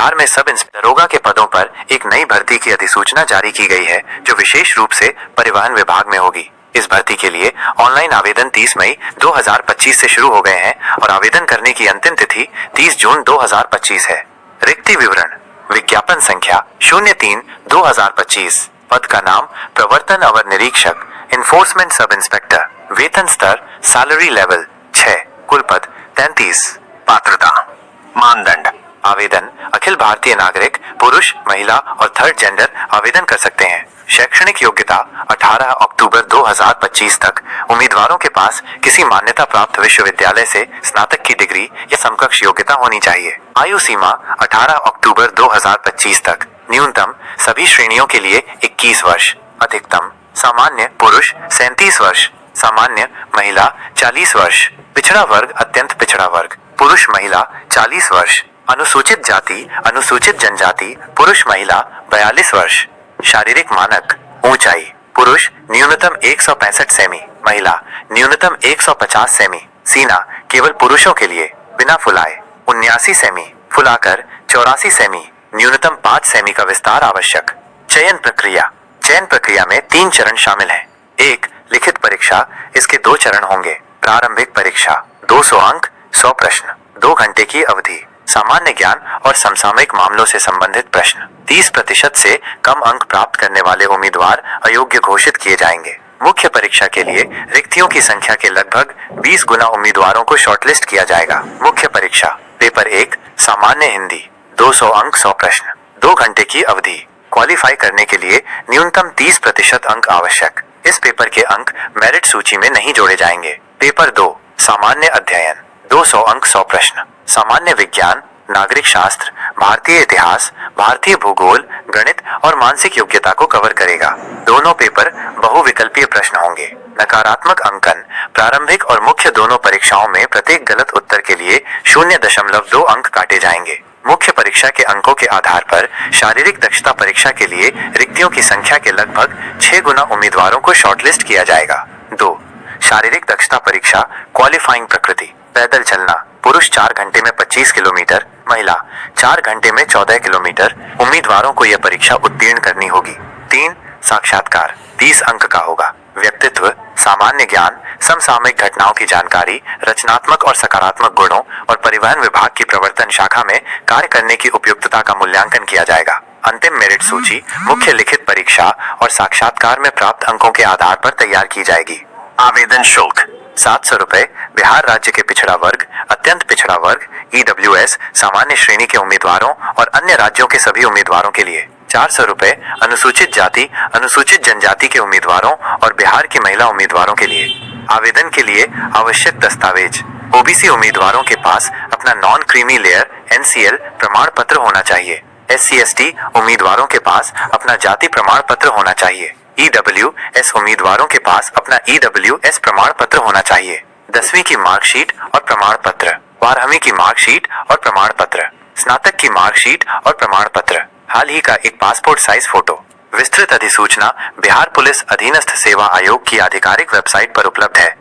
बिहार में sub inspector दरोगा के पदों पर एक नई भर्ती की अधिसूचना जारी की गई है, जो विशेष रूप से परिवहन विभाग में होगी। इस भर्ती के लिए ऑनलाइन आवेदन 30 मई 2025 से शुरू हो गए हैं और आवेदन करने की अंतिम तिथि 30 जून 2025 है। रिक्ति विवरण: विज्ञापन संख्या 03/2025। पद का नाम प्रवर्तन अवर निरीक्षक, इन्फोर्समेंट सब इंस्पेक्टर। वेतन स्तर सैलरी लेवल 6। कुल पद 33। पात्रता मानदंड: आवेदन अखिल भारतीय नागरिक, पुरुष, महिला और थर्ड जेंडर आवेदन कर सकते हैं। शैक्षणिक योग्यता 18 अक्टूबर 2025 तक उम्मीदवारों के पास किसी मान्यता प्राप्त विश्वविद्यालय से स्नातक की डिग्री या समकक्ष योग्यता होनी चाहिए। आयु सीमा 18 अक्टूबर 2025 तक। न्यूनतम सभी श्रेणियों के लिए 21 वर्ष। अधिकतम सामान्य पुरुष 37 वर्ष, सामान्य महिला 40 वर्ष, पिछड़ा वर्ग अत्यंत पिछड़ा वर्ग पुरुष महिला 40 वर्ष, अनुसूचित जाति अनुसूचित जनजाति पुरुष महिला 42 वर्ष। शारीरिक मानक: ऊंचाई पुरुष न्यूनतम 165 सेमी, महिला न्यूनतम 150 सेमी। सीना केवल पुरुषों के लिए बिना फुलाए 79 सेमी, फुलाकर 84 सेमी। न्यूनतम 5 सेमी का विस्तार आवश्यक। चयन प्रक्रिया: चयन प्रक्रिया में 3 चरण शामिल हैं। 1. लिखित परीक्षा, इसके 2 चरण होंगे। प्रारंभिक परीक्षा 200 अंक, 100 प्रश्न, 2 घंटे की अवधि। सामान्य ज्ञान और समसामयिक मामलों से संबंधित प्रश्न। 30% से कम अंक प्राप्त करने वाले उम्मीदवार अयोग्य घोषित किए जाएंगे। मुख्य परीक्षा के लिए रिक्तियों की संख्या के लगभग 20 गुना उम्मीदवारों को शॉर्टलिस्ट किया जाएगा। मुख्य परीक्षा: पेपर 1 सामान्य हिंदी, 200 अंक, 100 प्रश्न, 2 घंटे की अवधि। क्वालिफाई करने के लिए न्यूनतम 30% अंक आवश्यक। इस पेपर के अंक मेरिट सूची में नहीं जोड़े जाएंगे। पेपर 2 सामान्य अध्ययन, 200 अंक, 100 प्रश्न, सामान्य विज्ञान, नागरिक शास्त्र, भारतीय इतिहास, भारतीय भूगोल, गणित और मानसिक योग्यता को कवर करेगा। दोनों पेपर बहुविकल्पीय प्रश्न होंगे। नकारात्मक अंकन: प्रारंभिक और मुख्य दोनों परीक्षाओं में प्रत्येक गलत उत्तर के लिए 0.2 अंक काटे जाएंगे। मुख्य परीक्षा के अंकों के आधार पर शारीरिक दक्षता परीक्षा के लिए रिक्तियों की संख्या के लगभग 6 गुना उम्मीदवारों को शॉर्टलिस्ट किया जाएगा। 2. शारीरिक दक्षता परीक्षा क्वालिफाइंग प्रकृति: पैदल चलना, पुरुष 4 घंटे में 25 किलोमीटर, महिला 4 घंटे में 14 किलोमीटर। उम्मीदवारों को यह परीक्षा उत्तीर्ण करनी होगी। 3. साक्षात्कार 30 अंक का होगा। व्यक्तित्व, सामान्य ज्ञान, समसामयिक घटनाओं की जानकारी, रचनात्मक और सकारात्मक गुणों और परिवहन विभाग की प्रवर्तन शाखा में कार्य करने की उपयुक्तता का मूल्यांकन किया जाएगा। अंतिम मेरिट सूची मुख्य लिखित परीक्षा और साक्षात्कार में प्राप्त अंकों के आधार पर तैयार की जाएगी। आवेदन शुल्क 700 रुपए बिहार राज्य के पिछड़ा वर्ग, अत्यंत पिछड़ा वर्ग, EWS सामान्य श्रेणी के उम्मीदवारों और अन्य राज्यों के सभी उम्मीदवारों के लिए। 400 रुपए अनुसूचित जाति अनुसूचित जनजाति के उम्मीदवारों और बिहार की महिला उम्मीदवारों के लिए। आवेदन के लिए आवश्यक दस्तावेज: OBC उम्मीदवारों के पास अपना नॉन क्रीमी लेयर NCL प्रमाण पत्र होना चाहिए। SC/ST उम्मीदवारों के पास अपना जाति प्रमाण पत्र होना चाहिए। EWS उम्मीदवारों के पास अपना EWS प्रमाण पत्र होना चाहिए। 10वीं की मार्कशीट और प्रमाण पत्र, 12वीं की मार्कशीट और प्रमाण पत्र, स्नातक की मार्कशीट और प्रमाण पत्र, हाल ही का एक पासपोर्ट साइज फोटो। विस्तृत अधिसूचना बिहार पुलिस अधीनस्थ सेवा आयोग की आधिकारिक वेबसाइट पर उपलब्ध है।